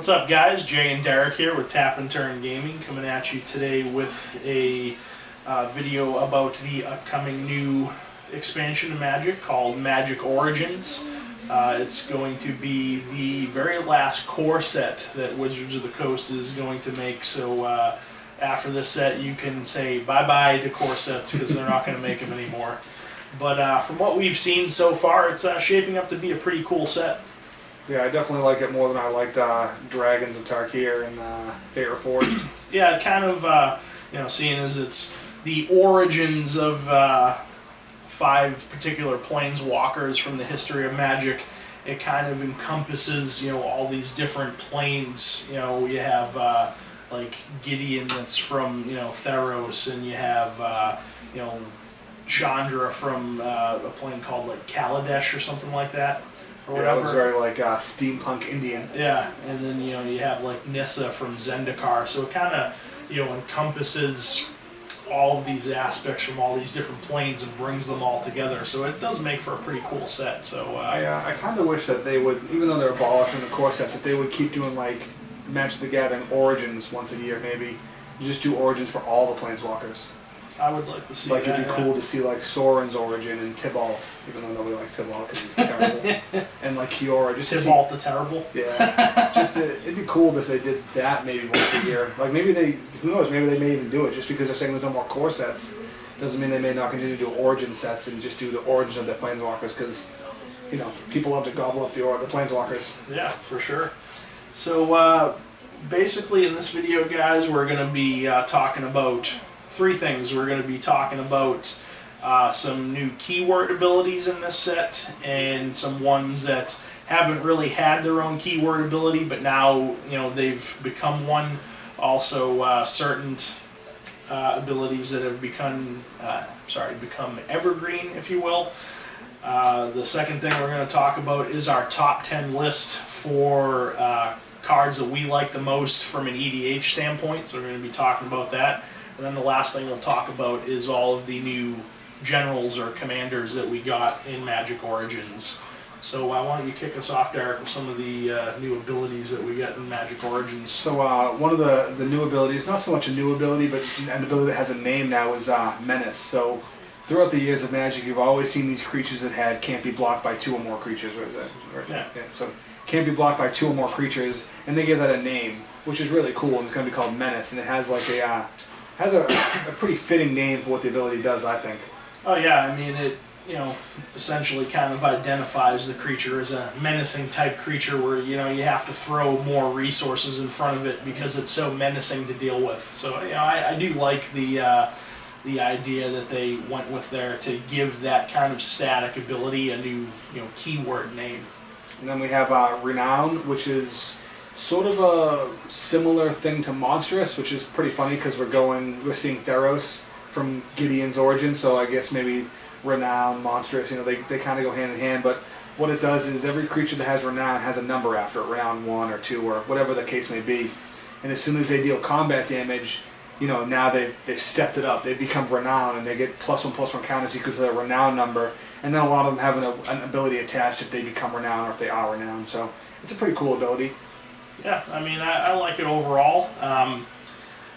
What's up, guys? Jay and Derek here with Tap and Turn Gaming, coming at you today with a video about the upcoming new expansion of Magic called MTG Origins. It's going to be the very last core set that Wizards of the Coast is going to make, so after this set you can say bye-bye to core sets because they're not going to make them anymore. But from what we've seen so far, it's shaping up to be a pretty cool set. Yeah, I definitely like it more than I liked Dragons of Tarkir and Fair Forge. Yeah, kind of, seeing as it's the origins of 5 particular planeswalkers from the history of Magic, it kind of encompasses, all these different planes. You have, like, Gideon that's from, Theros, and you have, Chandra from a plane called, like, Kaladesh or something like that. Or whatever. Yeah, it looks very like steampunk Indian. Yeah, and then you have like Nissa from Zendikar, so it kind of encompasses all of these aspects from all these different planes and brings them all together. So it does make for a pretty cool set. So I kind of wish that they would, even though they're abolishing the core sets, that they would keep doing like Magic the Gathering Origins once a year, maybe. You just do Origins for all the planeswalkers. I would like to see like that. It'd be cool to see like Soren's origin and Tybalt, even though nobody likes Tybalt because he's terrible, and like Kiora. Just Tybalt the Terrible. Yeah, it'd be cool if they did that maybe once a year. Like maybe who knows? Maybe they may even do it just because they're saying there's no more core sets. Doesn't mean they may not continue to do origin sets and just do the origin of their planeswalkers because people love to gobble up the planeswalkers. Yeah, for sure. So basically, in this video, guys, we're going to be talking about 3 things. We're going to be talking about some new keyword abilities in this set and some ones that haven't really had their own keyword ability, but now they've become one. Also, certain abilities that have become evergreen, if you will. The second thing we're going to talk about is our top 10 list for cards that we like the most from an EDH standpoint. So we're going to be talking about that. And then the last thing we'll talk about is all of the new generals or commanders that we got in MTG Origins. So why don't you kick us off, Derek, with some of the new abilities that we got in MTG Origins. So one of the new abilities, not so much a new ability, but an ability that has a name now, is Menace. So throughout the years of Magic, you've always seen these creatures that can't be blocked by 2 or more creatures. What is that? Right? Yeah. So can't be blocked by 2 or more creatures, and they give that a name, which is really cool, and it's going to be called Menace, and it has like a pretty fitting name for what the ability does, I think. Oh yeah, I mean it. Essentially kind of identifies the creature as a menacing type creature, where you have to throw more resources in front of it because it's so menacing to deal with. So I do like the idea that they went with there to give that kind of static ability a new keyword name. And then we have Renown, which is sort of a similar thing to Monstrous, which is pretty funny because we're seeing Theros from Gideon's origin, so I guess maybe Renown, Monstrous, they kind of go hand in hand. But what it does is every creature that has Renown has a number after it, Renown 1 or 2 or whatever the case may be. And as soon as they deal combat damage, now they've stepped it up. They've become Renown, and they get +1/+1 counters equal to their Renown number. And then a lot of them have an ability attached if they become Renown or if they are Renown. So it's a pretty cool ability. Yeah, I mean, I like it overall.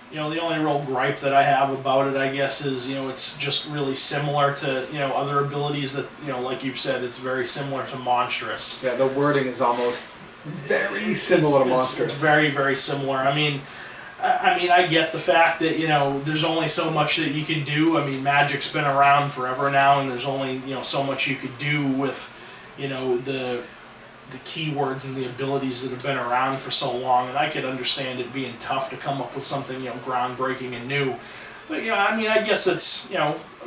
The only real gripe that I have about it, I guess, is, it's just really similar to, other abilities that, like you've said, it's very similar to Monstrous. Yeah, the wording is almost very similar to Monstrous. It's very, very similar. I mean, I get the fact that, there's only so much that you can do. I mean, Magic's been around forever now, and there's only, so much you could do with, the keywords and the abilities that have been around for so long, and I could understand it being tough to come up with something groundbreaking and new. But I guess it's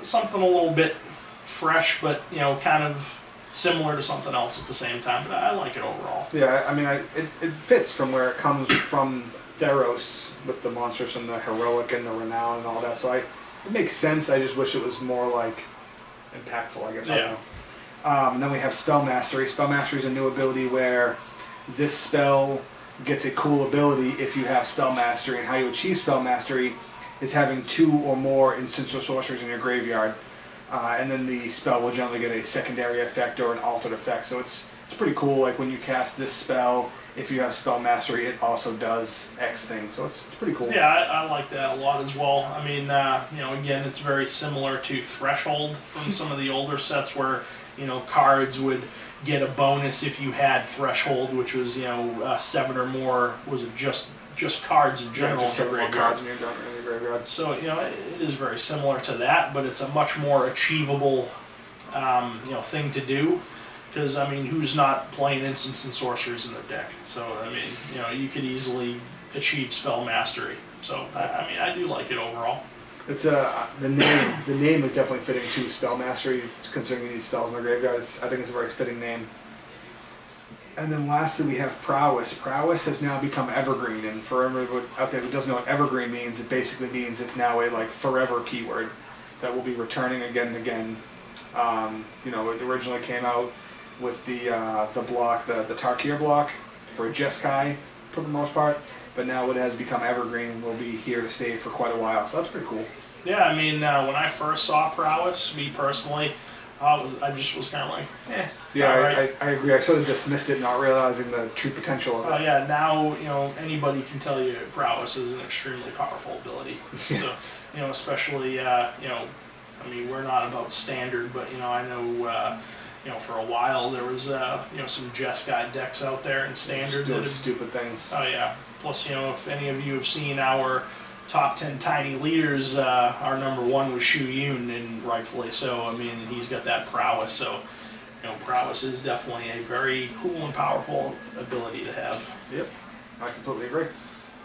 something a little bit fresh, but kind of similar to something else at the same time. But I like it overall. Yeah, I mean, it fits from where it comes from Theros with the Monstrous and the Heroic and the Renown and all that. So it makes sense. I just wish it was more like impactful, I guess. Yeah. I don't know. And then we have Spell Mastery. Spell Mastery is a new ability where this spell gets a cool ability if you have Spell Mastery, and how you achieve Spell Mastery is having 2 or more instants or sorceries in your graveyard, and then the spell will generally get a secondary effect or an altered effect. So it's it's pretty cool. Like when you cast this spell, if you have spell mastery, it also does X thing. So it's pretty cool. Yeah, I like that a lot as well. I mean, you know, again, it's very similar to Threshold from some of the older sets where, you know, cards would get a bonus if you had Threshold, which was, you know, 7 or more. Was it just cards in general? Yeah, just in your 7 more graveyard. cards in your graveyard. So, you know, it is very similar to that, but it's a much more achievable, you know, thing to do. Because, I mean, who's not playing instants and sorceries in their deck? So, I mean, you know, you could easily achieve spell mastery. So, I mean, I do like it overall. It's the name is definitely fitting to spell mastery, considering you need spells in the graveyard. I think it's a very fitting name. And then lastly, we have prowess. Prowess has now become evergreen, and for everyone out there who doesn't know what evergreen means, it basically means it's now a like forever keyword that will be returning again and again. You know, it originally came out with the block, the Tarkir block for Jeskai for the most part, but now it has become evergreen and will be here to stay for quite a while. So that's pretty cool. Yeah, I mean, when I first saw prowess, me personally, I just was kind of like, it's Yeah, alright. I agree. I sort of dismissed it, not realizing the true potential of it. Oh yeah, now, you know, anybody can tell you prowess is an extremely powerful ability. So, you know, especially, you know, I mean, we're not about standard, but, you know, I know, you know, for a while there was, you know, some Jeskai decks out there in standard. Doing stupid things. Oh yeah. Plus, you know, if any of you have seen our top 10 tiny leaders, our number 1 was Shu Yun, and rightfully so. I mean, he's got that prowess, so, you know, prowess is definitely a very cool and powerful ability to have. Yep, I completely agree.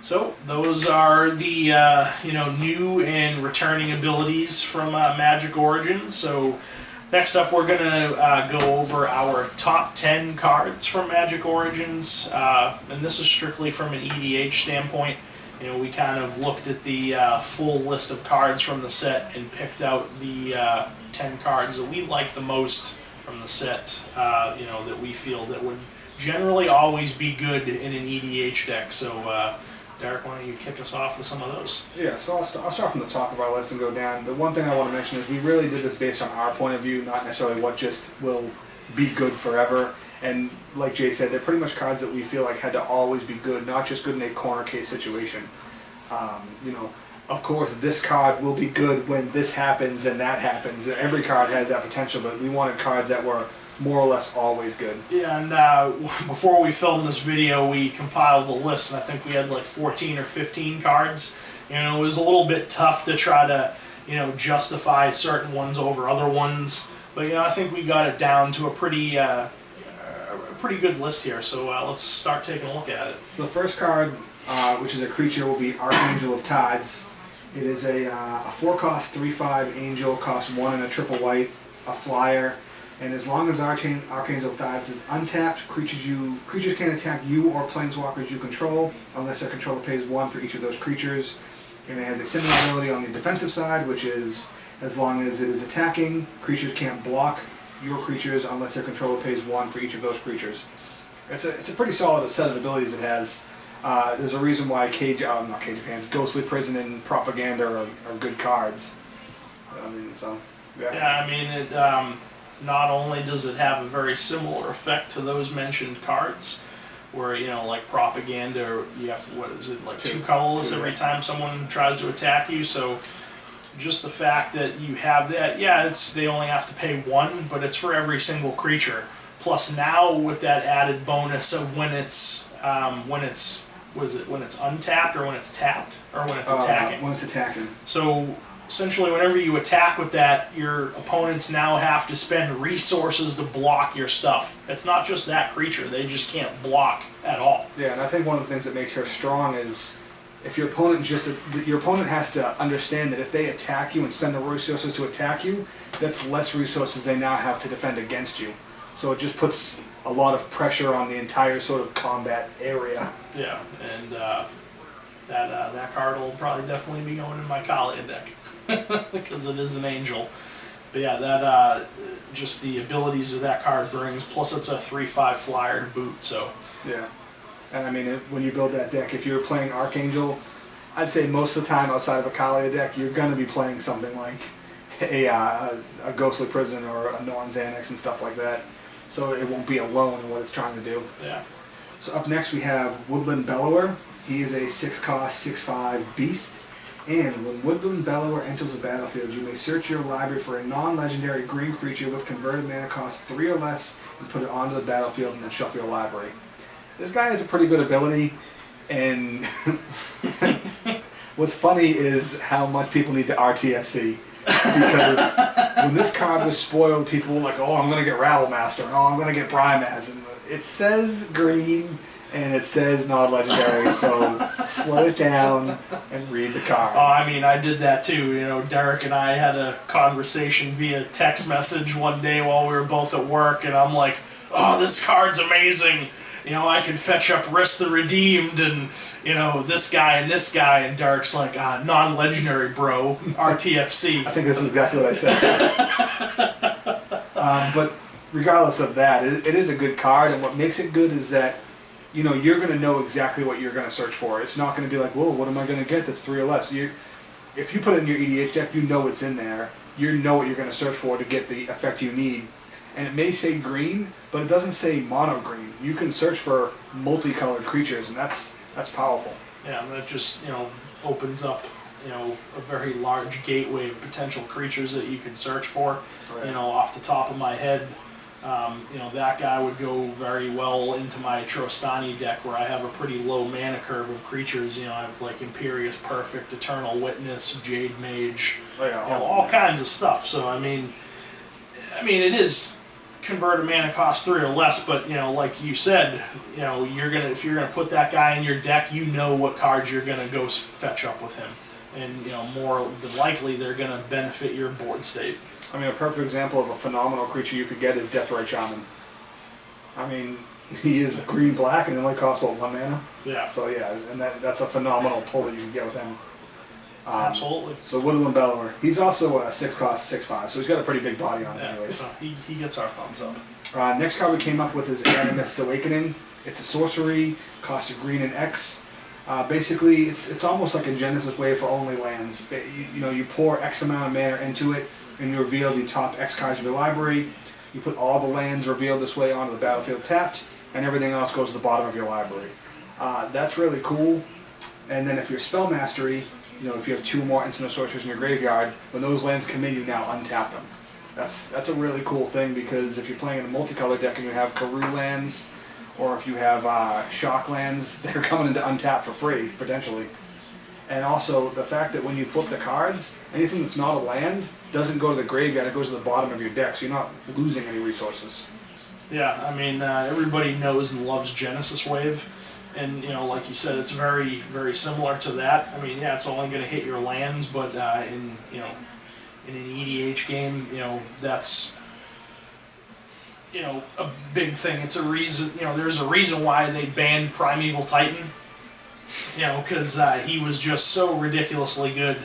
So those are the you know, new and returning abilities from Magic Origins. So next up, we're gonna go over our top 10 cards from Magic Origins, and this is strictly from an EDH standpoint. You know, we kind of looked at the full list of cards from the set and picked out the 10 cards that we like the most from the set. You know, that we feel that would generally always be good in an EDH deck. So. Derek, why don't you kick us off with some of those? Yeah, so I'll start from the top of our list and go down. The one thing I want to mention is we really did this based on our point of view, not necessarily what just will be good forever. And like Jay said, they're pretty much cards that we feel like had to always be good, not just good in a corner case situation. You know, of course, this card will be good when this happens and that happens. Every card has that potential, but we wanted cards that were more or less always good. Yeah, and before we filmed this video, we compiled the list, and I think we had like 14 or 15 cards. You know, it was a little bit tough to try to, you know, justify certain ones over other ones. But, you know, I think we got it down to a pretty good list here. So let's start taking a look at it. The first card, which is a creature, will be Archangel of Tides. It is a 4-cost 3/5 angel, costs 1 and a triple white, a flyer. And as long as Archangel of Tides is untapped, creatures can attack you or planeswalkers you control, unless their controller pays 1 for each of those creatures. And it has a similar ability on the defensive side, which is as long as it is attacking, creatures can't block your creatures unless their controller pays 1 for each of those creatures. It's a pretty solid set of abilities it has. There's a reason why not Cage of Hands, Ghostly Prison and Propaganda are good cards. I mean, so yeah. Yeah, I mean, it. Not only does it have a very similar effect to those mentioned cards, where, you know, like Propaganda, you have to, what is it, like 2 colorless every time someone tries to attack you. So just the fact that you have that, yeah, they only have to pay 1, but it's for every single creature. Plus now with that added bonus of when it's untapped or when it's tapped or when it's attacking. When it's attacking. So essentially, whenever you attack with that, your opponents now have to spend resources to block your stuff. It's not just that creature; they just can't block at all. Yeah, and I think one of the things that makes her strong is if your opponent has to understand that if they attack you and spend the resources to attack you, that's less resources they now have to defend against you. So it just puts a lot of pressure on the entire sort of combat area. Yeah, and that card will probably definitely be going in my Kalia deck. Because it is an angel. But yeah, that just the abilities that that card brings, plus it's a 3/5 flyer to boot, so. Yeah. And I mean, when you build that deck, if you're playing Archangel, I'd say most of the time outside of a Kalia deck, you're going to be playing something like a Ghostly Prison or a Norn Xanax and stuff like that. so it won't be alone in what it's trying to do. Yeah. So up next we have Woodland Bellower. He is a 6-cost, 6/5 beast. And when Woodland Bellower enters the battlefield, you may search your library for a non-legendary green creature with converted mana cost 3 or less and put it onto the battlefield and then shuffle your library. This guy has a pretty good ability, and what's funny is how much people need to RTFC. Because when this card was spoiled, people were like, oh, I'm going to get Rabblemaster, and oh, I'm going to get Brimaz. And it says green, and it says non-legendary, so slow it down and read the card. Oh, I mean, I did that too. You know, Derek and I had a conversation via text message one day while we were both at work, and I'm like, oh, this card's amazing. You know, I can fetch up Risk the Redeemed and, you know, this guy, and Derek's like, non-legendary, bro, RTFC. I think this is exactly what I said. But regardless of that, it is a good card, and what makes it good is that, you know, you're going to know exactly what you're going to search for. It's not going to be like, whoa, what am I going to get that's 3 or less? If you put it in your EDH deck, you know it's in there. You know what you're going to search for to get the effect you need. And it may say green, but it doesn't say mono green. You can search for multicolored creatures, and that's powerful. Yeah, and that just, you know, opens up, you know, a very large gateway of potential creatures that you can search for. Right. You know, off the top of my head, you know, that guy would go very well into my Trostani deck, where I have a pretty low mana curve of creatures. You know, I have like Imperious Perfect, Eternal Witness, Jade Mage, you know, all kinds of stuff. So I mean, it is converted mana cost 3 or less, but you know, like you said, you know, if you're gonna put that guy in your deck, you know what cards you're gonna go fetch up with him, and you know, more than likely they're gonna benefit your board state. I mean, a perfect example of a phenomenal creature you could get is Deathrite Shaman. I mean, he is green-black and it only costs, what, 1 mana? Yeah. So yeah, and that's a phenomenal pull that you can get with him. Absolutely. So Woodland Bellower. He's also a 6-cost, 6/5, so he's got a pretty big body on him anyways. So he gets our thumbs up. Next card we came up with is Animist's Awakening. It's a sorcery, cost of green and X. Basically, it's almost like a Genesis Wave for only lands. You know, you pour X amount of mana into it, and you reveal the top X cards of your library. You put all the lands revealed this way onto the battlefield tapped, and everything else goes to the bottom of your library. That's really cool. And then if you're Spell Mastery, you know, if you have 2 more instant sorcerers in your graveyard, when those lands come in, you now untap them. That's a really cool thing, because if you're playing in a multicolor deck and you have Karoo lands, or if you have Shock lands, they're coming into untap for free, potentially. And also, the fact that when you flip the cards, anything that's not a land doesn't go to the graveyard, it goes to the bottom of your deck, so you're not losing any resources. Yeah, I mean, everybody knows and loves Genesis Wave, and, you know, like you said, it's very, very similar to that. I mean, yeah, it's only going to hit your lands, but in, you know, in an EDH game, you know, that's, you know, a big thing. It's a reason, you know, there's a reason why they banned Primeval Titan. You know, because he was just so ridiculously good,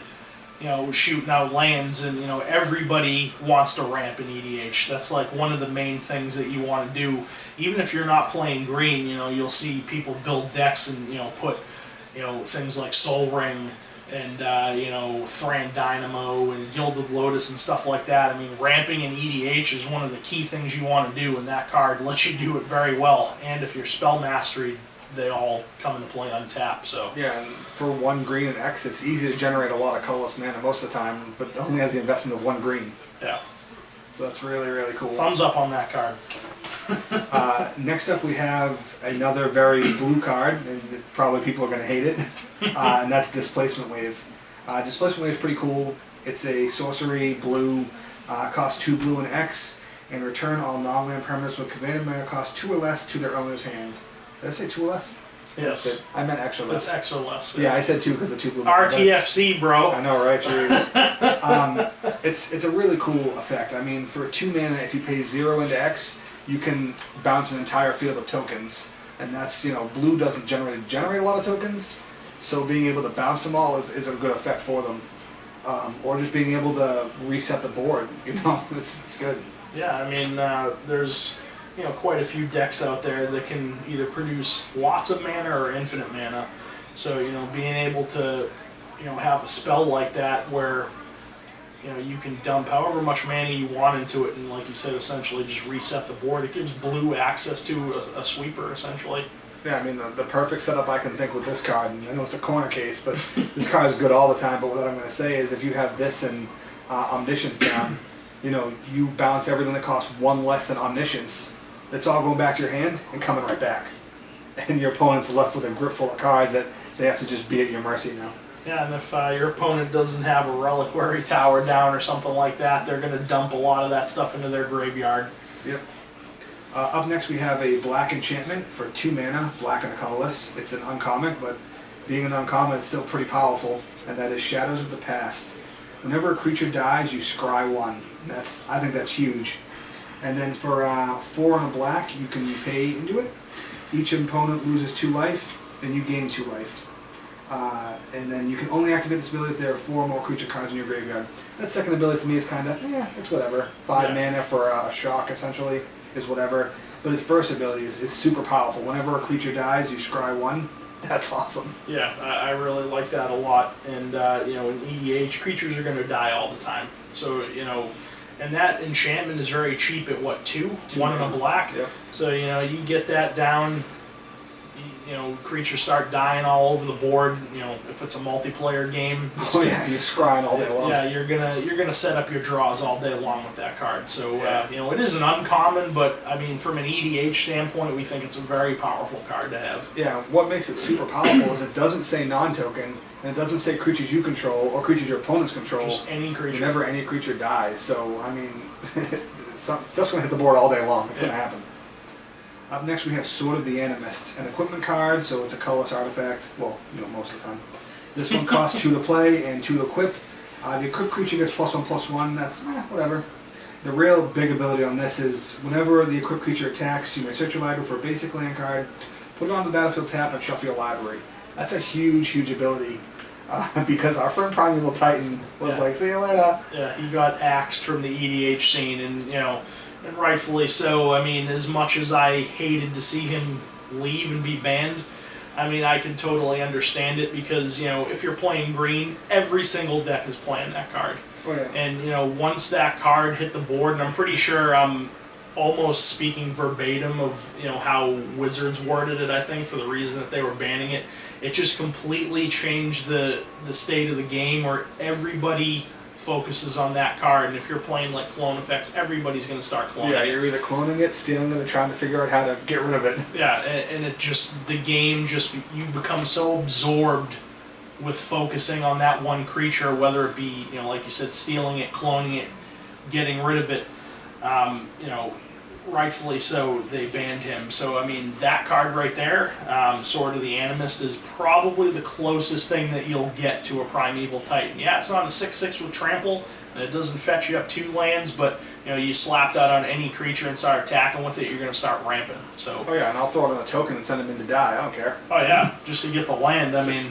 you know, shooting out lands, and, you know, everybody wants to ramp in EDH. That's like one of the main things that you want to do. Even if you're not playing green, you know, you'll see people build decks and, you know, put, you know, things like Soul Ring and, you know, Thran Dynamo and Gilded Lotus and stuff like that. I mean, ramping in EDH is one of the key things you want to do, and that card lets you do it very well. And if you're Spell Mastery, they all come into play untapped. So yeah, and for 1 green and X, it's easy to generate a lot of colorless mana most of the time, but only has the investment of 1 green. Yeah. So that's really, really cool. Thumbs up on that card. Next up we have another very blue card, and probably people are going to hate it, and that's Displacement Wave. Displacement Wave is pretty cool. It's a sorcery, blue, costs 2 blue and X, and return all non-land permanents with converted mana cost 2 or less to their owner's hand. Did I say 2 or less? Yes. I meant extra less. That's extra less. Yeah, I said 2 because the 2 blue. RTFC, bro. I know, right? It's a really cool effect. I mean, for 2 mana, if you pay 0 into X, you can bounce an entire field of tokens, and that's, you know, blue doesn't generate a lot of tokens, so being able to bounce them all is a good effect for them, or just being able to reset the board. You know, it's good. Yeah, I mean, there's, you know, quite a few decks out there that can either produce lots of mana or infinite mana. So, you know, being able to, you know, have a spell like that where, you know, you can dump however much mana you want into it, and like you said, essentially just reset the board. It gives blue access to a sweeper, essentially. Yeah, I mean, the perfect setup I can think with this card, and I know it's a corner case, but this card is good all the time, but what I'm going to say is if you have this and Omniscience down, you know, you balance everything that costs one less than Omniscience, it's all going back to your hand and coming right back. And your opponent's left with a grip full of cards that they have to just be at your mercy now. Yeah, and if your opponent doesn't have a Reliquary Tower down or something like that, they're going to dump a lot of that stuff into their graveyard. Yep. Up next we have a black enchantment for 2 mana, black and a colorless. It's an uncommon, but being an uncommon, it's still pretty powerful, and that is Shadows of the Past. Whenever a creature dies, you scry 1. I think that's huge. And then for 4 and a black, you can pay into it. Each opponent loses 2 life, and you gain 2 life. And then you can only activate this ability if there are 4 more creature cards in your graveyard. That second ability for me is kind of, it's whatever. 5 mana for a shock, essentially, is whatever. But his first ability is super powerful. Whenever a creature dies, you scry 1. That's awesome. Yeah, I really like that a lot. And, you know, in EDH, creatures are going to die all the time. So, you know, and that enchantment is very cheap at what, 2? 1 and a black? Yep. So, you know, you get that down, you know, creatures start dying all over the board. You know, if it's a multiplayer game, Oh yeah, you're scrying all day long. yeah, you're gonna set up your draws all day long with that card. So you know, it is an uncommon, but I mean, from an EDH standpoint, we think it's a very powerful card to have. Yeah, what makes it super powerful is it doesn't say non-token, and it doesn't say creatures you control or creatures your opponents control. Just any creature. Whenever any creature dies. So I mean, it's just gonna hit the board all day long. It's gonna happen. Up next we have Sword of the Animist, an equipment card, so it's a colorless artifact. Well, you know, most of the time. This one costs 2 to play and 2 to equip. The equipped creature gets +1/+1. That's whatever. The real big ability on this is whenever the equipped creature attacks, you may search your library for a basic land card, put it on the battlefield tap, and shuffle your library. That's a huge, huge ability. Because our friend Primeval Titan was like, see you later. Yeah, he got axed from the EDH scene, and you know, and rightfully so. I mean, as much as I hated to see him leave and be banned, I mean, I can totally understand it because, you know, if you're playing green, every single deck is playing that card. Oh, yeah. And, you know, once that card hit the board, and I'm pretty sure I'm almost speaking verbatim of, you know, how Wizards worded it, I think, for the reason that they were banning it, it just completely changed the state of the game where everybody focuses on that card, and if you're playing like clone effects, everybody's going to start cloning Yeah, it. you're either cloning it, stealing it, or trying to figure out how to get rid of it. Yeah, and it just, the game just, you become so absorbed with focusing on that one creature, whether it be, you know, like you said, stealing it, cloning it, getting rid of it, you know, rightfully so, they banned him. So, I mean, that card right there, Sword of the Animist, is probably the closest thing that you'll get to a Primeval Titan. Yeah, it's not a 6/6 with trample, and it doesn't fetch you up 2 lands, but, you know, you slap that on any creature and start attacking with it, you're going to start ramping. So. Oh yeah, and I'll throw it on a token and send him in to die, I don't care. Oh yeah, just to get the land, I mean,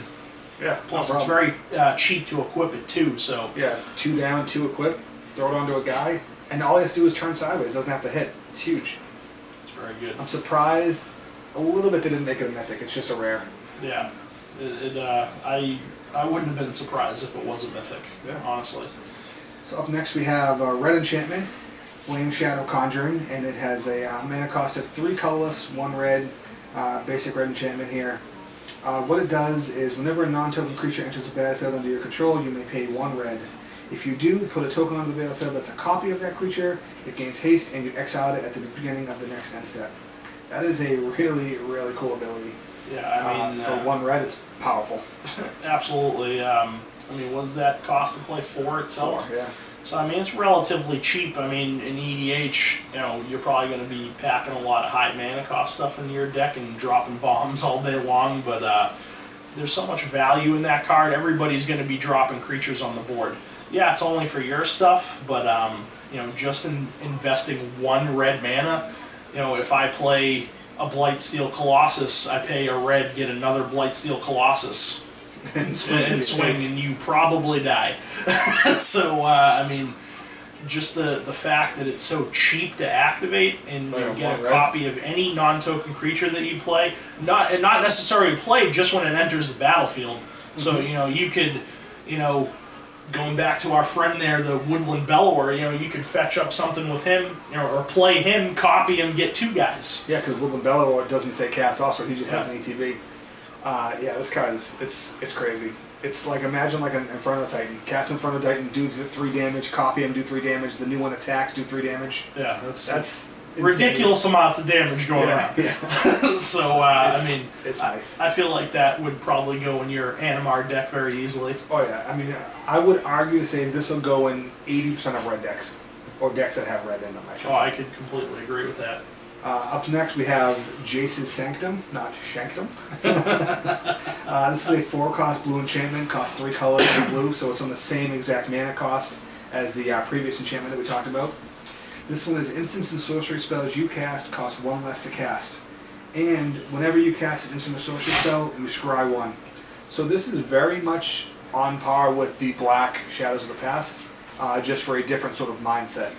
Yeah, plus no it's problem. very cheap to equip it too, so. Yeah, 2 down, 2 equip, throw it onto a guy, and all he has to do is turn sideways, doesn't have to hit. It's huge. It's very good. I'm surprised a little bit they didn't make it a mythic, it's just a rare. Yeah, I wouldn't have been surprised if it was a mythic, honestly. So up next we have Red Enchantment, Flame Shadow Conjuring, and it has a mana cost of 3 colorless, 1 red, basic red enchantment here. What it does is whenever a non-token creature enters the battlefield under your control, you may pay 1 red. If you do, put a token on the battlefield that's a copy of that creature, it gains haste, and you exile it at the beginning of the next end step. That is a really, really cool ability. Yeah, I mean... for 1 red, it's powerful. Absolutely. I mean, what does that cost to play 4 itself? 4, yeah. So, I mean, it's relatively cheap. I mean, in EDH, you know, you're probably going to be packing a lot of high mana cost stuff into your deck and dropping bombs all day long, but there's so much value in that card. Everybody's going to be dropping creatures on the board. Yeah, it's only for your stuff, but, you know, just in investing 1 red mana, you know, if I play a Blightsteel Colossus, I pay a red, get another Blightsteel Colossus, and swing, and you probably die. So, I mean, just the fact that it's so cheap to activate, and you get a copy of any non-token creature that you play, not necessarily play just when it enters the battlefield. So, you know, you could, you know, going back to our friend there, the Woodland Bellower, you could fetch up something with him, or play him, copy him, get 2 guys. Yeah, because Woodland Bellower doesn't say cast also, he just has an ETB. Yeah, this card is it's crazy. It's like, imagine like an Inferno Titan. Cast Inferno Titan, dudes at 3 damage, copy him, do 3 damage. The new one attacks, do 3 damage. Yeah, that's ridiculous amounts of damage going on. Yeah. So I mean, it's nice. I feel like that would probably go in your Animar deck very easily. Oh yeah, I mean, I would argue to say this will go in 80% of red decks, or decks that have red in them. I could completely agree with that. Up next we have Jace's Sanctum, not Shanktum. This is a 4-cost blue enchantment, costs 3 colors in blue, so it's on the same exact mana cost as the previous enchantment that we talked about. This one is instants and sorcery spells you cast cost 1 less to cast. And whenever you cast an instant or sorcery spell, you scry 1. So this is very much on par with the black Shadows of the Past, just for a different sort of mindset.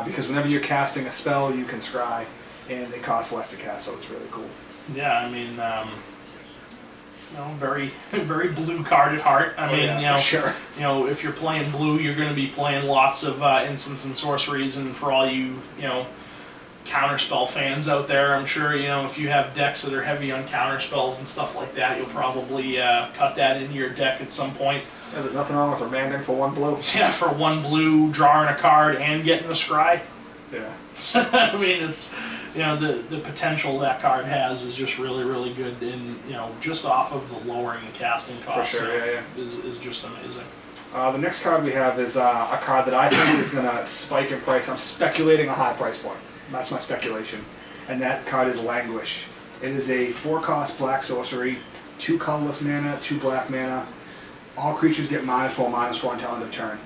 Because whenever you're casting a spell, you can scry, and they cost less to cast, so it's really cool. Yeah, I mean, very, very blue card at heart. I mean, for sure. If you're playing blue, you're going to be playing lots of instants and sorceries, and for all you, counterspell fans out there, I'm sure, if you have decks that are heavy on counterspells and stuff like that, you'll probably cut that into your deck at some point. Yeah, there's nothing wrong with remanding for 1 blue. Yeah, for 1 blue, drawing a card and getting a scry. Yeah. I mean, it's, the potential that card has is just really, really good, and, just off of the lowering the casting cost, for sure, is just amazing. The next card we have is a card that I think is going to spike in price. I'm speculating a high price point. That's my speculation. And that card is Languish. It is a 4-cost black sorcery, 2 colorless mana, 2 black mana. All creatures get -4/-4 until end of turn.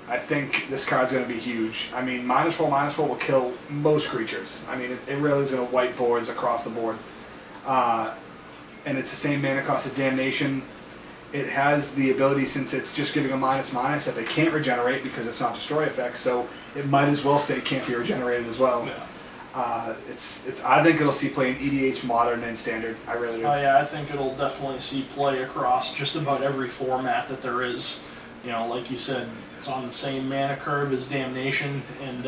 I think this card's going to be huge. I mean, -4/-4 will kill most creatures. I mean, it really is going to wipe boards across the board. And it's the same mana cost as Damnation. It has the ability, since it's just giving a //, that they can't regenerate because it's not destroy effects, so it might as well say it can't be regenerated as well. Yeah. I think it'll see play in EDH, Modern, and Standard. I really do. Oh yeah, I think it'll definitely see play across just about every format that there is. Like you said, it's on the same mana curve as Damnation, and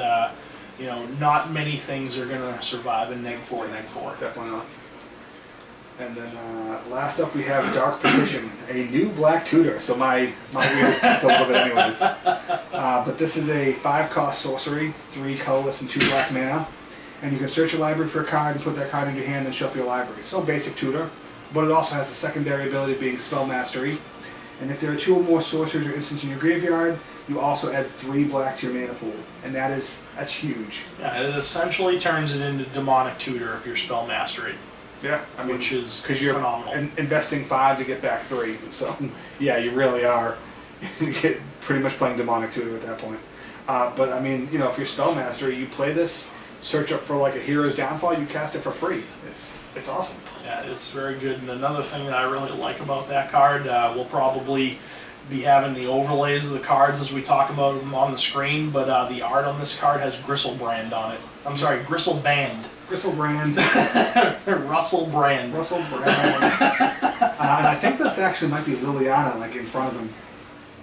not many things are going to survive in -4, -4. Definitely not. And then last up we have Dark Position, a new black tutor. So my wheels picked a little bit anyways. But this is a 5-cost sorcery, 3 colorless and 2 black mana. And you can search your library for a card and put that card into your hand and shuffle your library. So basic tutor, but it also has a secondary ability being Spell Mastery. And if there are 2 or more sorceries or instants in your graveyard, you also add 3 black to your mana pool. And that's huge. Yeah, it essentially turns it into Demonic Tutor if you're Spell Mastery. Yeah, I mean, which is because you're phenomenal. Investing 5 to get back 3. So yeah, you really are pretty much playing Demonic Tutor at that point. But I mean, if you're Spell Mastery, you play this, search up for like a Hero's Downfall, you cast it for free. It's awesome. Yeah, it's very good. And another thing that I really like about that card, we'll probably be having the overlays of the cards as we talk about them on the screen, but the art on this card has Gristlebrand on it. I'm sorry, Gristleband. Gristlebrand. Russell Brand. Russell Brand. And I think this actually might be Liliana, like in front of him,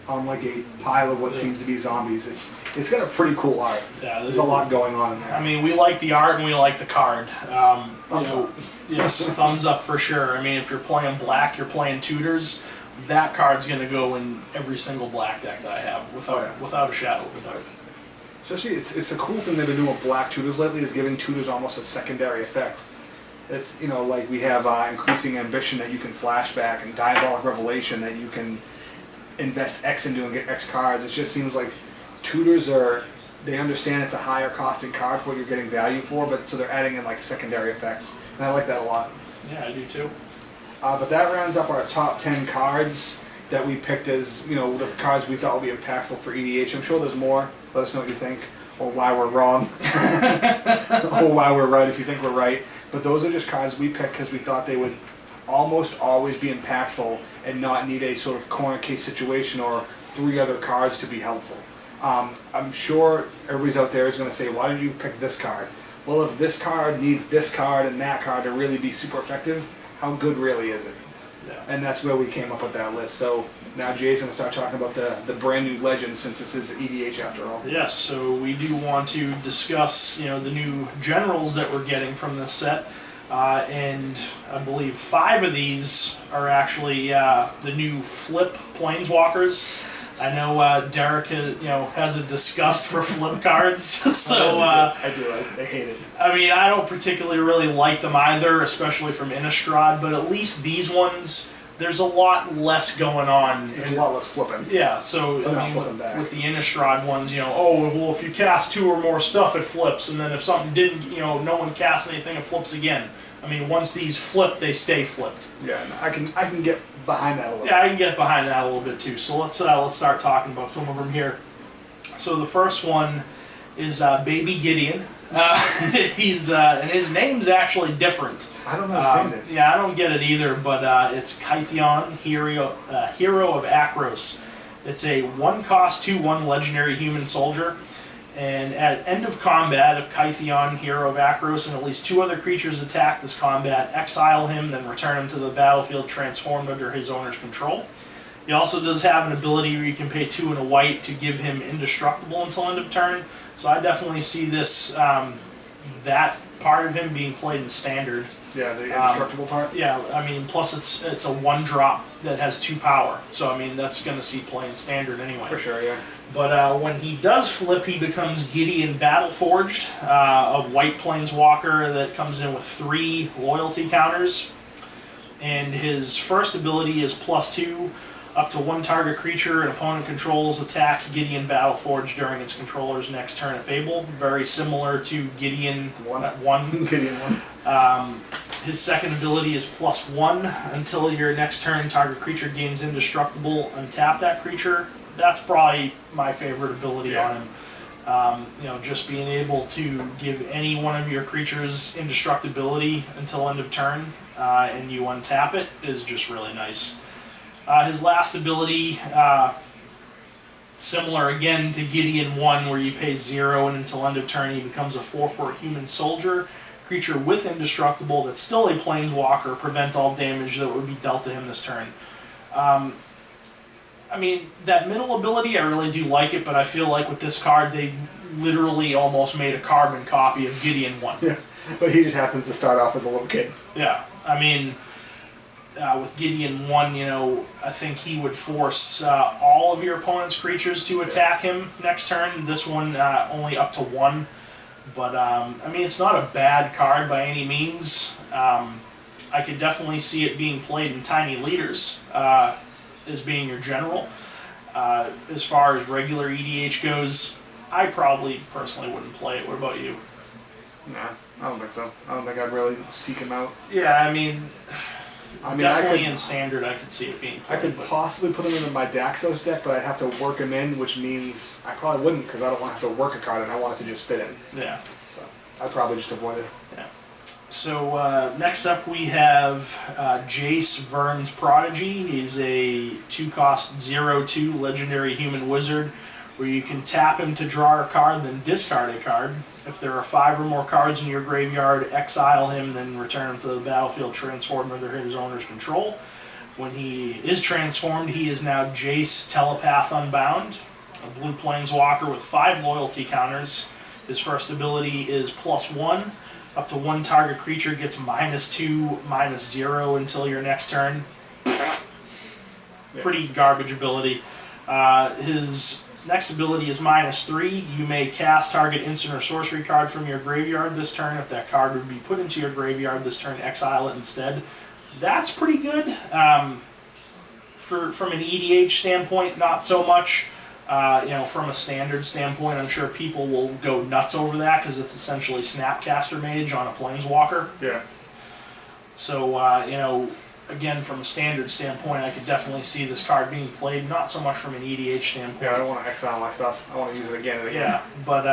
on like a pile of what seems to be zombies. It's got a pretty cool art. Yeah, there's a lot going on in there. I mean, we like the art and we like the card. Thumbs up. Yes, thumbs up for sure. I mean, if you're playing black, you're playing tutors, that card's going to go in every single black deck that I have, without a shadow of a doubt. Especially, it's a cool thing they've been doing with black tutors lately, is giving tutors almost a secondary effect. It's, like we have Increasing Ambition that you can flashback, and Diabolic Revelation that you can invest X into and get X cards. It just seems like tutors they understand it's a higher costing card for what you're getting value for, but so they're adding in like secondary effects. And I like that a lot. Yeah, I do too. But that rounds up our top 10 cards that we picked as, the cards we thought would be impactful for EDH. I'm sure there's more. Let us know what you think, or why we're wrong, or why we're right if you think we're right. But those are just cards we picked because we thought they would almost always be impactful and not need a sort of corner case situation or 3 other cards to be helpful. I'm sure everybody's out there is going to say, why did you pick this card? Well, if this card needs this card and that card to really be super effective, how good really is it? Yeah. And that's where we came up with that list. So now Jay's going to start talking about the brand new legends, since this is EDH after all. Yes, so we do want to discuss, the new generals that we're getting from this set. And I believe 5 of these are actually the new flip planeswalkers. I know Derek has a disgust for flip cards, so I do. I hate it. I mean, I don't particularly really like them either, especially from Innistrad. But at least these ones, there's a lot less going on. There's a lot less flipping. Yeah, so I mean, with the Innistrad ones, if you cast 2 or more stuff, it flips, and then if something didn't, no one casts anything, it flips again. I mean, once these flip, they stay flipped. Yeah, I can get behind that a little. Yeah, I can get behind that a little bit too. So let's start talking about some of them here. So the first one is Baby Gideon. He's and his name's actually different. I don't understand it. Yeah, I don't get it either. But it's Kytheon, hero of Akros. It's a 1-cost 2/1 legendary human soldier. And at end of combat, if Kytheon, hero of Akros, and at least 2 other creatures attack this combat, exile him, then return him to the battlefield transformed under his owner's control. He also does have an ability where you can pay 2 and a white to give him indestructible until end of turn. So I definitely see this, that part of him being played in standard. Yeah, the indestructible part? Yeah, I mean, plus it's a 1-drop that has 2 power. So, I mean, that's going to see play in standard anyway. For sure, yeah. But when he does flip, he becomes Gideon Battleforged, a white planeswalker that comes in with 3 loyalty counters. And his first ability is +2, up to 1 target creature an opponent controls attacks Gideon Battleforged during its controller's next turn if able. Very similar to Gideon 1. Gideon 1. His second ability is +1. Until your next turn, target creature gains indestructible. Untap that creature. That's probably my favorite ability on him. Just being able to give any one of your creatures indestructibility until end of turn, and you untap it, is just really nice. His last ability, similar again to Gideon 1, where you pay 0 and until end of turn he becomes a 4/4 human soldier. Creature with indestructible that's still a planeswalker, prevent all damage that would be dealt to him this turn. I mean, that middle ability, I really do like it, but I feel like with this card, they literally almost made a carbon copy of Gideon 1. Yeah, but he just happens to start off as a little kid. Yeah, I mean, with Gideon 1, I think he would force all of your opponent's creatures to attack him next turn. This one, only up to 1. But, I mean, it's not a bad card by any means. I could definitely see it being played in tiny leaders. As being your general. As far as regular EDH goes, I probably personally wouldn't play it. What about you? Nah, I don't think so. I don't think I'd really seek him out. Yeah, I mean definitely in standard I could see it being played. I could possibly put him in my Daxos deck, but I'd have to work him in, which means I probably wouldn't, because I don't want to have to work a card and I want it to just fit in. Yeah. So I'd probably just avoid it. Yeah. So next up we have Jace Vern's Prodigy. He's a 2-cost 0/2 legendary human wizard where you can tap him to draw a card, then discard a card. If there are 5 or more cards in your graveyard, exile him, then return him to the battlefield transformed under his owner's control. When he is transformed, he is now Jace Telepath Unbound, a blue planeswalker with 5 loyalty counters. His first ability is +1. Up to 1 target creature gets -2, -0 until your next turn. Pretty garbage ability. His next ability is -3. You may cast target instant or sorcery card from your graveyard this turn. If that card would be put into your graveyard this turn, exile it instead. That's pretty good. From an EDH standpoint, not so much. From a standard standpoint, I'm sure people will go nuts over that because it's essentially Snapcaster Mage on a Planeswalker. Yeah. So, again, from a standard standpoint, I could definitely see this card being played, not so much from an EDH standpoint. Yeah, I don't want to exile my stuff. I want to use it again and again. Yeah, but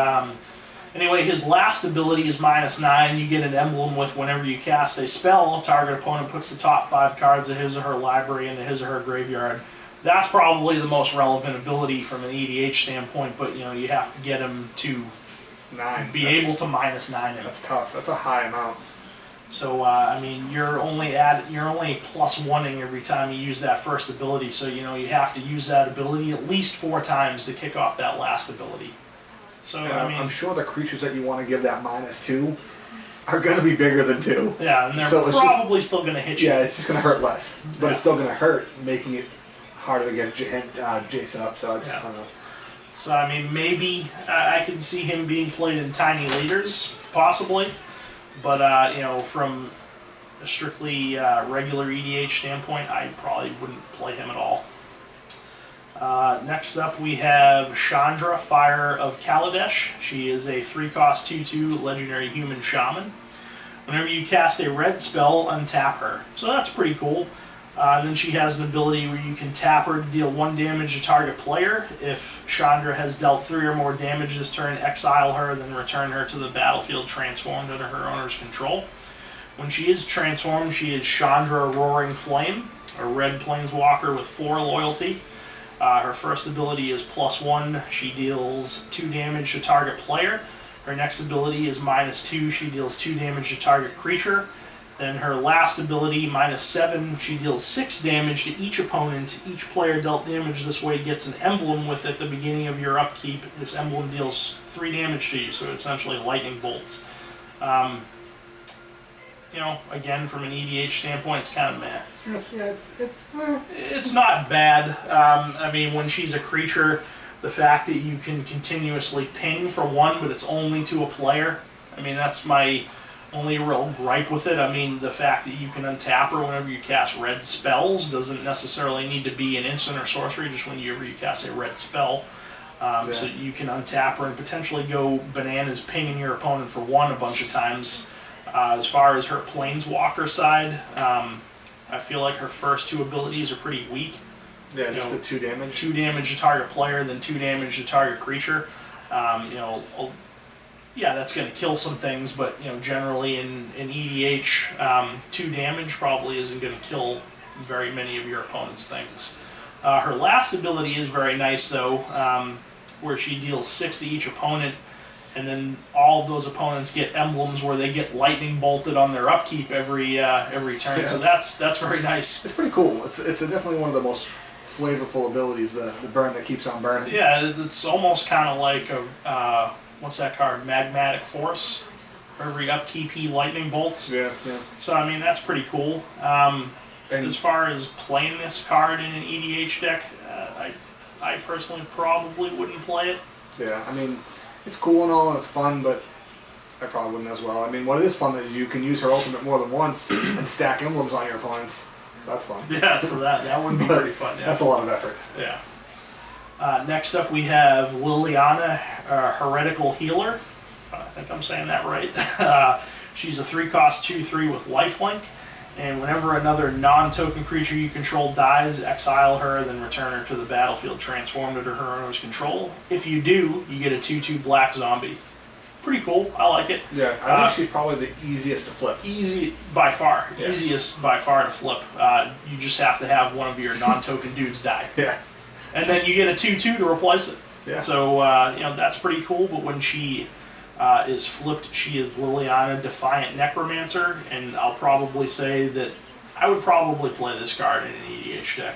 anyway, his last ability is -9. You get an emblem with whenever you cast a spell, target opponent puts the top 5 cards of his or her library into his or her graveyard. That's probably the most relevant ability from an EDH standpoint, but you have to get him to able to -9 him. That's tough. That's a high amount. So I mean, you're only +1ing every time you use that first ability. So you know you have to use that ability at least 4 times to kick off that last ability. So I mean, I'm sure the creatures that you want to give that -2 are going to be bigger than 2. yeah, and they're So it's probably still going to hit you. Yeah, it's just going to hurt less, but it's still going to hurt, making it harder to get Jason up. So it's I don't know. So I mean, maybe I can see him being played in tiny leaders, possibly, but you know, from a strictly regular EDH standpoint, I probably wouldn't play him at all. Next up, we have Chandra, Fire of Kaladesh. She is a 3-cost 2/2 legendary human shaman. Whenever you cast a red spell, untap her. So that's pretty cool. Then she has an ability where you can tap her to deal 1 damage to target player. If Chandra has dealt 3 or more damage this turn, exile her, then return her to the battlefield transformed under her owner's control. When she is transformed, she is Chandra Roaring Flame, a red planeswalker with 4 loyalty. Her first ability is +1. She deals 2 damage to target player. Her next ability is -2. She deals 2 damage to target creature. Then her last ability, -7, she deals 6 damage to each opponent. Each player dealt damage this way gets an emblem with at the beginning of your upkeep. This emblem deals 3 damage to you, so essentially lightning bolts. You know, again, from an EDH standpoint, it's kind of meh. It's not bad. I mean, when she's a creature, the fact that you can continuously ping for 1, but it's only to a player, I mean, that's my only real gripe with it. I mean, the fact that you can untap her whenever you cast red spells doesn't necessarily need to be an instant or sorcery, just whenever you cast a red spell. So you can untap her and potentially go bananas pinging your opponent for 1 a bunch of times. As far as her planeswalker side, I feel like her first 2 abilities are pretty weak. Yeah, just the 2 damage. 2 damage to target player, then 2 damage to target creature. You know, yeah, that's going to kill some things, but you know, generally in EDH, 2 damage probably isn't going to kill very many of your opponent's things. Her last ability is very nice though, where she deals 6 to each opponent, and then all of those opponents get emblems where they get lightning bolted on their upkeep every turn. Yeah, so that's very nice. It's pretty cool. It's definitely one of the most flavorful abilities, the burn that keeps on burning. Yeah, it's almost kind of like a what's that card? Magmatic Force. For every upkeep, he lightning bolts. Yeah. So I mean, that's pretty cool. As far as playing this card in an EDH deck, I personally probably wouldn't play it. Yeah, I mean, it's cool and all, and it's fun, but I probably wouldn't as well. I mean, what is fun is you can use her ultimate more than once and stack emblems on your opponents. So that's fun. Yeah, so that would be pretty fun. Yeah. That's a lot of effort. Yeah. Next up, we have Liliana, Heretical Healer. I think I'm saying that right. She's a 3-cost 2/3 with lifelink, and whenever another non-token creature you control dies, exile her, then return her to the battlefield transformed under her owner's control. If you do, you get a 2/2 black zombie. Pretty cool. I like it. Yeah, I think she's probably the easiest to flip. Easy by far. Yeah. Easiest by far to flip. You just have to have one of your non-token dudes die. Yeah. And then you get a 2/2 to replace it. Yeah. So, you know, that's pretty cool, but when she is flipped, she is Liliana, Defiant Necromancer, and I'll probably say that I would probably play this card in an EDH deck.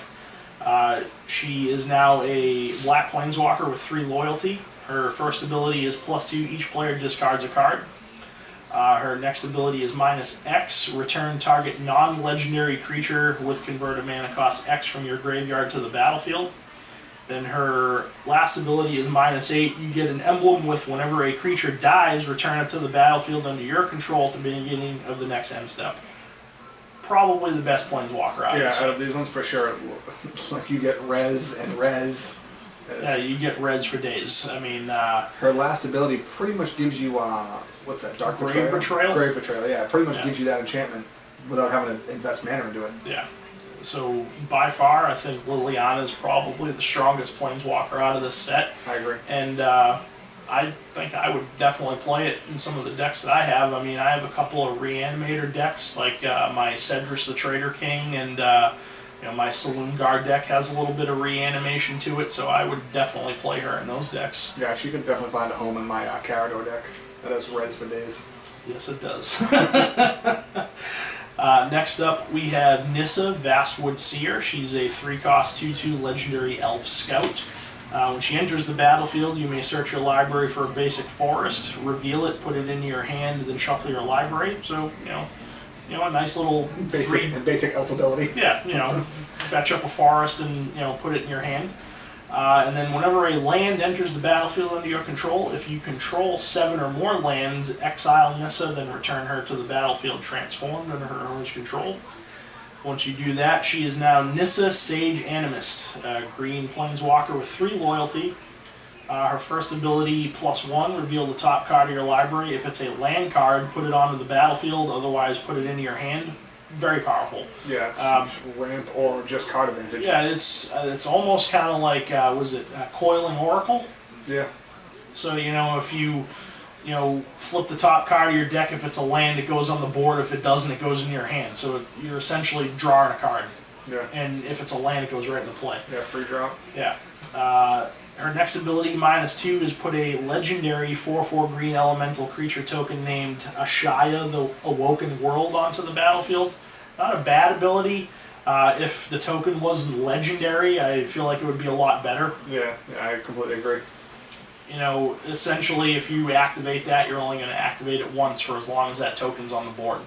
She is now a black planeswalker with 3 loyalty. Her first ability is +2, each player discards a card. Her next ability is -X, return target non-legendary creature with converted mana cost X from your graveyard to the battlefield. Then her last ability is -8. You get an emblem with whenever a creature dies, return it to the battlefield under your control at the beginning of the next end step. Probably the best planeswalker out of Yeah, out of these ones for sure. Like you get res and res. Yeah, you get res for days. I mean, her last ability pretty much gives you what's that? Dark Grave Betrayal. Grave Betrayal. Yeah, it pretty much gives you that enchantment without having to invest mana into it. Yeah. So by far, I think Liliana is probably the strongest planeswalker out of this set. I agree. And I think I would definitely play it in some of the decks that I have. I mean, I have a couple of Reanimator decks, like my Cedrus the Traitor King, and you know, my Saloon Guard deck has a little bit of reanimation to it, so I would definitely play her in those decks. Yeah, she could definitely find a home in my Carador deck that has res for days. Yes, it does. Next up, we have Nissa, Vastwood Seer. She's a 3-cost 2/2 legendary elf scout. When she enters the battlefield, you may search your library for a basic forest, reveal it, put it into your hand, and then shuffle your library. So, a nice little basic elf ability. Yeah, fetch up a forest and put it in your hand. And then whenever a land enters the battlefield under your control, if you control 7 or more lands, exile Nissa, then return her to the battlefield transformed under her owner's control. Once you do that, she is now Nissa, Sage Animist, a green planeswalker with 3 loyalty. Her first ability, +1, reveal the top card of your library. If it's a land card, put it onto the battlefield, otherwise put it into your hand. Very powerful. Yeah, it's ramp or just card advantage. Yeah, it's almost kind of like, Coiling Oracle? Yeah. So, if you, flip the top card of your deck, if it's a land, it goes on the board. If it doesn't, it goes in your hand. So you're essentially drawing a card. Yeah. And if it's a land, it goes right into play. Yeah, free drop. Yeah. Her next ability, -2, is put a legendary 4/4 green elemental creature token named Ashaya, the Awoken World, onto the battlefield. Not a bad ability. If the token wasn't legendary, I feel like it would be a lot better. Yeah, I completely agree. Essentially, if you activate that, you're only going to activate it once for as long as that token's on the board.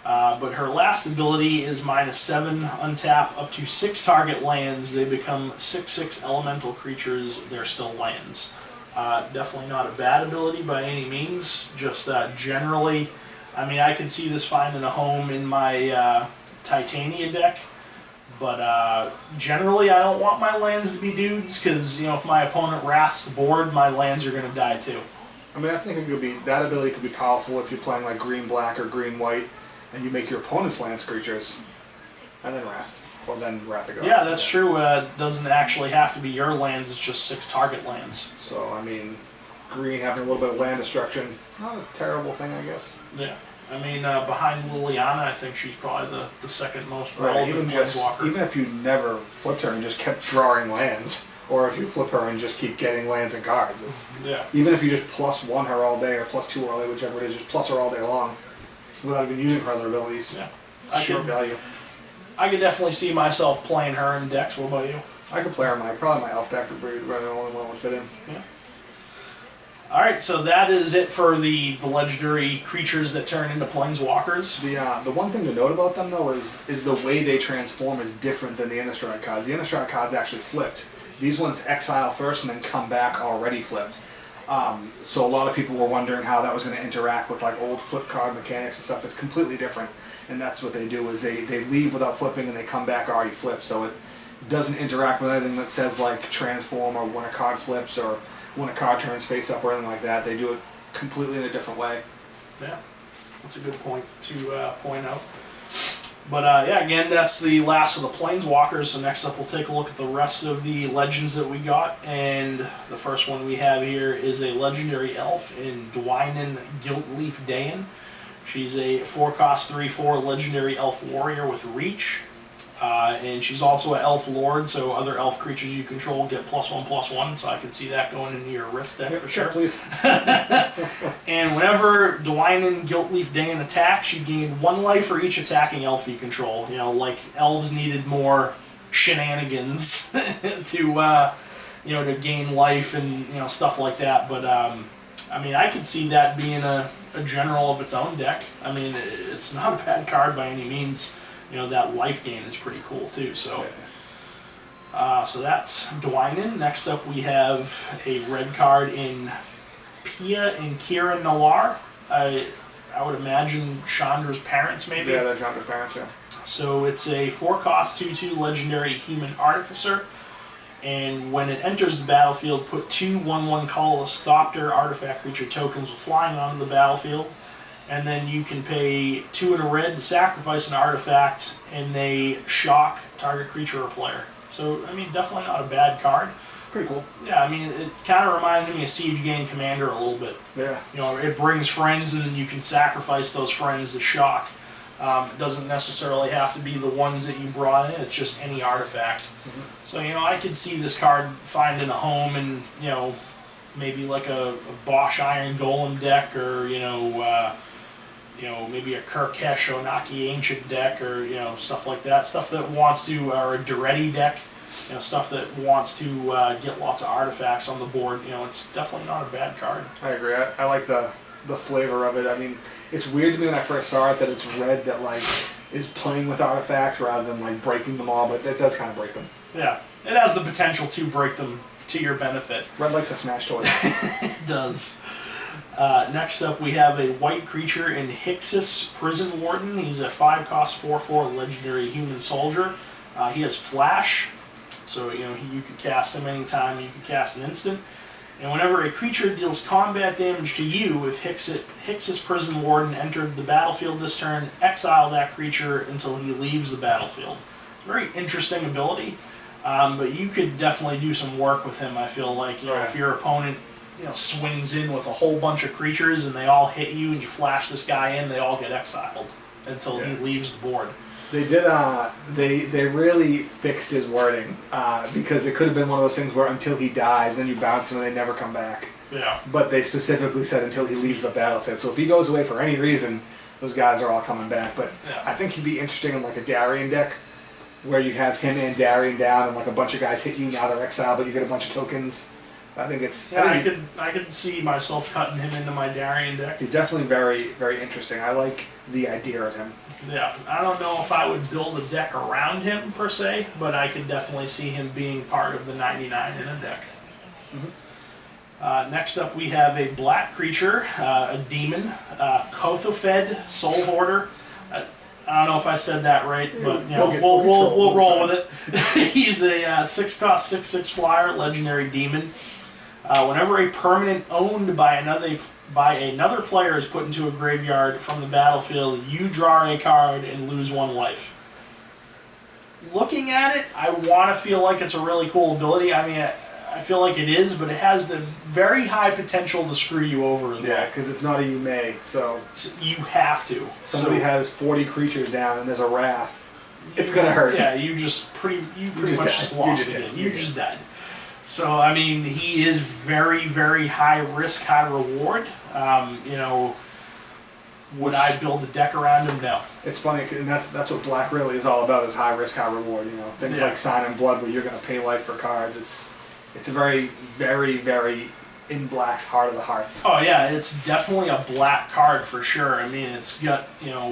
But her last ability is -7, untap up to 6 target lands. They become 6/6 elemental creatures. They're still lands. Definitely not a bad ability by any means. Just generally, I can see this finding a home in my Titania deck. But generally, I don't want my lands to be dudes, because if my opponent wraths the board, my lands are going to die too. I think that ability could be powerful if you're playing like green-black or green-white, and you make your opponent's lands creatures, and then wrath, or then wrath of God. Yeah, that's true. It doesn't actually have to be your lands; it's just 6 target lands. So green having a little bit of land destruction, not a terrible thing, I guess. Yeah. Behind Liliana, I think she's probably the second most relevant planeswalker. Even if you never flipped her and just kept drawing lands, or if you flip her and just keep getting lands and cards, even if you just +1 her all day or +2 her all day, whichever it is, just plus her all day long, without even using her other abilities. Yeah, Value. I could definitely see myself playing her in decks. What about you? I could play her probably my elf deck would be the only one that would fit in. Yeah. Alright, so that is it for the legendary creatures that turn into planeswalkers. The one thing to note about them, though, is the way they transform is different than the Innistrad cards. The Innistrad cards actually flipped. These ones exile first and then come back already flipped. So a lot of people were wondering how that was going to interact with like old flip card mechanics and stuff. It's completely different, and that's what they do, is they leave without flipping and they come back already flipped. So it doesn't interact with anything that says like transform or when a card flips or when a card turns face up or anything like that. They do it completely in a different way. Yeah, that's a good point to point out. But again, that's the last of the planeswalkers. So next up, we'll take a look at the rest of the legends that we got. And the first one we have here is a legendary elf in Dwynen Giltleaf Dayan. She's a 4-cost 3/4 legendary elf warrior with reach. And she's also an elf lord, so other elf creatures you control get +1/+1, so I can see that going into your Rift deck for sure. Please. And whenever Dwynen Giltleaf Dayan attacks, you gain 1 life for each attacking elf you control. Like elves needed more shenanigans to gain life and stuff like that. But I could see that being a general of its own deck. It's not a bad card by any means. That life gain is pretty cool too. So, so that's Dwynen. Next up, we have a red card in Pia and Kira Nalar. I would imagine Chandra's parents, maybe. Yeah, they're Chandra's parents. Yeah. So it's a 4-cost 2/2 legendary human artificer, and when it enters the battlefield, put 2 1/1 colorless Thopter artifact creature tokens with flying onto the battlefield. And then you can pay 2 and a red to sacrifice an artifact, and they shock target creature or player. So, definitely not a bad card. Pretty cool. Yeah, it kind of reminds me of Siege Gang Commander a little bit. Yeah. It brings friends, and then you can sacrifice those friends to shock. It doesn't necessarily have to be the ones that you brought in, it's just any artifact. Mm-hmm. So, I could see this card finding a home in, maybe like a Bosch Iron Golem deck, or maybe a Kirkesh Onaki Ancient deck, or stuff like that. Stuff that wants to, or a Duretti deck. Stuff that wants to get lots of artifacts on the board. It's definitely not a bad card. I agree. I like the flavor of it. I mean, it's weird to me when I first saw it that it's red that like is playing with artifacts rather than like breaking them all, but that does kind of break them. Yeah, it has the potential to break them to your benefit. Red likes to smash toys. It does. Next up, we have a white creature in Hixus Prison Warden. He's a 5-cost 4/4 legendary human soldier. He has Flash, so you could cast him anytime. You could cast an instant. And whenever a creature deals combat damage to you, if Hixus Prison Warden entered the battlefield this turn, exile that creature until he leaves the battlefield. Very interesting ability, but you could definitely do some work with him. I feel like if your opponent swings in with a whole bunch of creatures and they all hit you, and you flash this guy in, they all get exiled until he leaves the board. They did. They really fixed his wording because it could have been one of those things where until he dies, then you bounce him and they never come back. Yeah. But they specifically said until he leaves the battlefield. So if he goes away for any reason, those guys are all coming back. But I think he'd be interesting in like a Darien deck, where you have him and Darien down, and like a bunch of guys hit you. Now they're exiled, but you get a bunch of tokens. I think it's. Yeah, I could see myself cutting him into my Darien deck. He's definitely very, very interesting. I like the idea of him. Yeah, I don't know if I would build a deck around him per se, but I could definitely see him being part of the 99 in a deck. Mm-hmm. Next up, we have a black creature, a demon, Kothofed Soul Hoarder. I don't know if I said that right, but we'll roll with it. He's a 6-cost 6/6 flyer, legendary demon. Whenever a permanent owned by another player is put into a graveyard from the battlefield, you draw a card and lose 1 life. Looking at it, I want to feel like it's a really cool ability. I mean, I feel like it is, but it has the very high potential to screw you over as well. Yeah, because it's not a you may, so you have to. Somebody has 40 creatures down and there's a wrath. It's gonna hurt. Yeah, you pretty much just lost again. You just died. So I mean, he is very, very high risk, high reward. Would I build a deck around him? No. It's funny, and that's what Black really is all about: is high risk, high reward. Things like Sign in Blood, where you're gonna pay life for cards. It's a very, very, very in Black's heart of the hearts. Oh yeah, it's definitely a black card for sure. I mean, it's got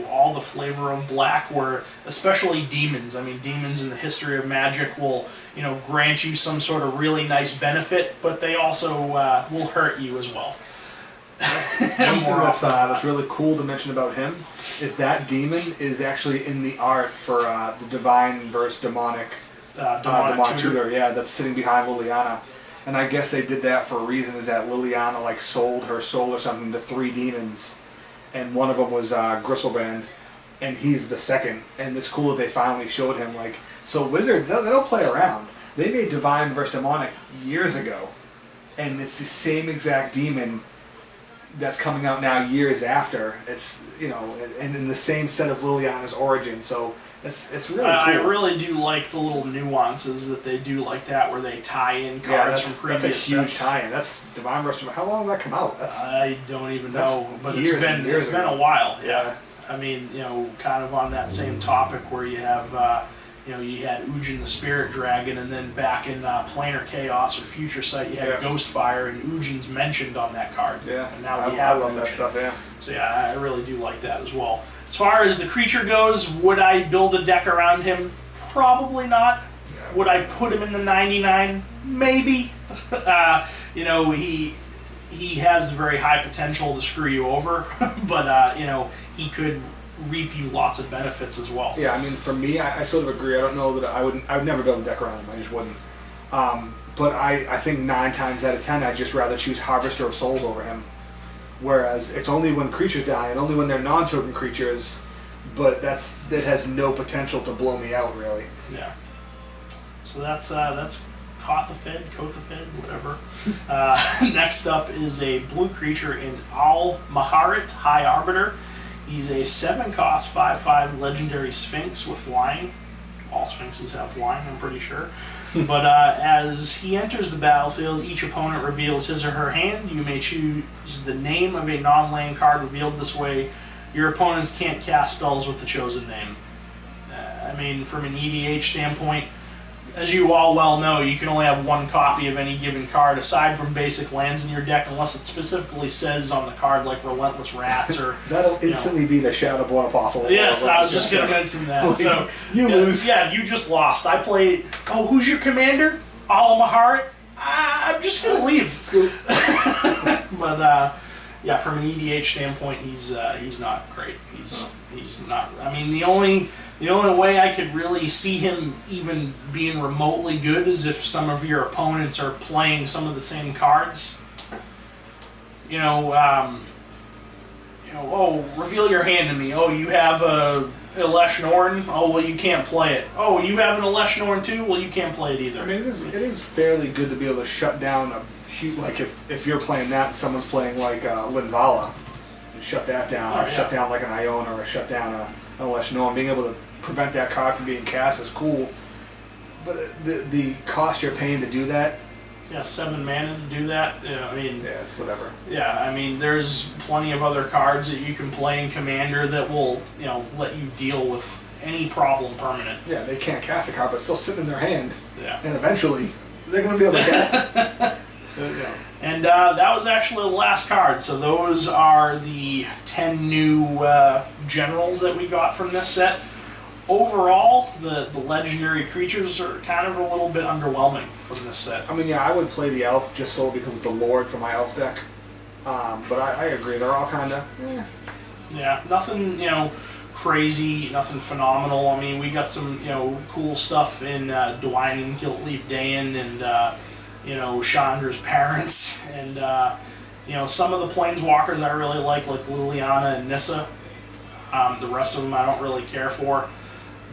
all the flavor of black, where especially demons. I mean, demons in the history of Magic will grant you some sort of really nice benefit, but they also will hurt you as well. One thing that's really cool to mention about him is that demon is actually in the art for the Divine versus Demonic Tutor. Yeah, that's sitting behind Liliana. And I guess they did that for a reason, is that Liliana sold her soul or something to 3 demons, and one of them was Gristlebrand, and he's the second. And it's cool that they finally showed him. So Wizards, they don't play around. They made Divine versus Demonic years ago, and it's the same exact demon that's coming out now years after. It's and in the same set of Liliana's origin. So it's really cool. I really do like the little nuances that they do like that, where they tie in cards from previous sets. That's a huge sets. tie-in. That's Divine versus. How long did that come out? I don't even know, but it's been a while. Yeah, I mean, kind of on that same topic, where you have. You had Ujin the Spirit Dragon, and then back in Planar Chaos or Future Sight, you had Ghostfire, and Ujin's mentioned on that card. Yeah, and now I love that stuff. Yeah. So yeah, I really do like that as well. As far as the creature goes, would I build a deck around him? Probably not. Yeah. Would I put him in the 99? Maybe. He has the very high potential to screw you over, but he could reap you lots of benefits as well. Yeah, I mean, for me, I sort of agree. I don't know that I would never build a deck around him. I just wouldn't. But I think 9 times out of 10, I'd just rather choose Harvester of Souls over him. Whereas it's only when creatures die, and only when they're non-token creatures, but that has no potential to blow me out, really. Yeah. So that's Kothofed, whatever. Next up is a blue creature in Al Maharit, High Arbiter. He's a 7-cost 5/5 legendary Sphinx with flying. All Sphinxes have flying, I'm pretty sure. But as he enters the battlefield, each opponent reveals his or her hand. You may choose the name of a non-land card revealed this way. Your opponents can't cast spells with the chosen name. I mean, from an EDH standpoint, as you all well know, you can only have one copy of any given card aside from basic lands in your deck unless it specifically says on the card like Relentless Rats or... That'll instantly be the Shadowborn Apostle. Yes, I was just going to mention that. So you lose. Yeah, you just lost. I played... Oh, who's your commander? Al-Maharit? I'm just going to leave. But, yeah, from an EDH standpoint, he's not great. He's not... I mean, the only way I could really see him even being remotely good is if some of your opponents are playing some of the same cards. Oh, reveal your hand to me. Oh, you have a Elesh Norn? Oh, well, you can't play it. Oh, you have an Elesh Norn too? Well, you can't play it either. I mean, it is fairly good to be able to shut down a huge... Like, if you're playing that and someone's playing, like, Linvala, and shut that down, or shut down, like, an Iona, or shut down an Elesh Norn, being able to prevent that card from being cast is cool, but the cost you're paying to do that. Yeah, 7 mana to do that. I mean, yeah, it's whatever. Yeah, I mean, there's plenty of other cards that you can play in Commander that will, let you deal with any problem permanent. Yeah, they can't cast a card, but it's still sitting in their hand. Yeah, and eventually they're going to be able to cast it. Yeah. And that was actually the last card. So those are the 10 new generals that we got from this set. Overall, the legendary creatures are kind of a little bit underwhelming from this set. I mean, yeah, I would play the elf just solely because it's a lord for my elf deck. But I agree, they're all kind of... Yeah, nothing, crazy, nothing phenomenal. I mean, we got some, cool stuff in Dwayne, Giltleaf Dayan, and, Chandra's parents. And, some of the Planeswalkers I really like Liliana and Nissa. The rest of them I don't really care for.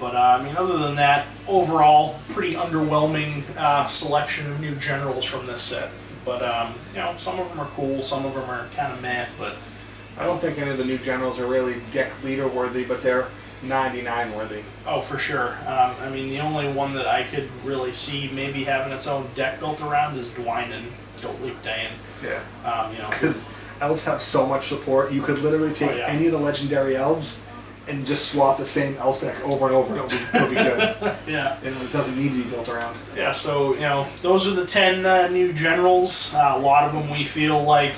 But, I mean, other than that, overall, pretty underwhelming selection of new generals from this set. But, some of them are cool, some of them are kind of meh, but... I don't think any of the new generals are really deck leader worthy, but they're 99 worthy. Oh, for sure. I mean, the only one that I could really see maybe having its own deck built around is Dwayne and Giltleaf Dayan. Yeah. Because elves have so much support, you could literally take any of the legendary elves and just swap the same elf deck over and over, and it'll be good. Yeah. And it doesn't need to be built around. Yeah, so, those are the 10 new generals. A lot of them we feel like,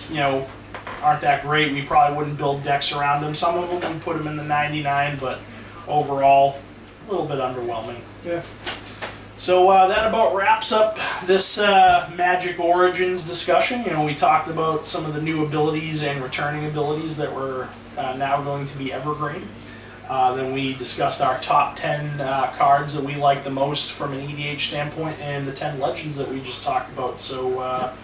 aren't that great. We probably wouldn't build decks around them. Some of them we put them in the 99, but overall, a little bit underwhelming. Yeah. So that about wraps up this Magic Origins discussion. We talked about some of the new abilities and returning abilities that were now going to be evergreen. Then we discussed our top 10 cards that we like the most from an EDH standpoint and the 10 legends that we just talked about. So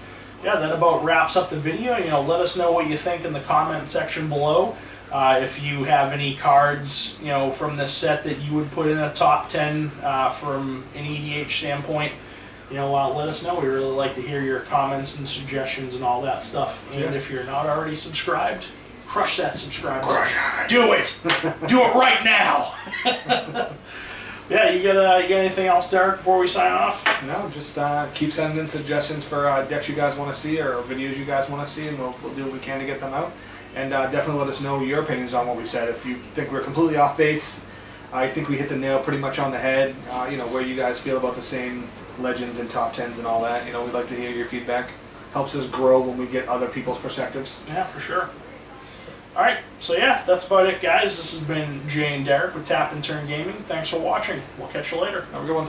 yeah, that about wraps up the video. Let us know what you think in the comment section below. If you have any cards, from this set that you would put in a top 10 from an EDH standpoint, let us know. We really like to hear your comments and suggestions and all that stuff. And if you're not already subscribed, crush that subscribe button. Do it! Do it right now! Yeah, you got anything else, Derek, before we sign off? No, just keep sending in suggestions for decks you guys want to see or videos you guys want to see, and we'll do what we can to get them out. And definitely let us know your opinions on what we said. If you think we're completely off base, I think we hit the nail pretty much on the head. Where you guys feel about the same legends and top 10s and all that. We'd like to hear your feedback. Helps us grow when we get other people's perspectives. Yeah, for sure. Alright, so yeah, that's about it, guys. This has been Jay and Derek with Tap and Turn Gaming. Thanks for watching. We'll catch you later. Have a good one.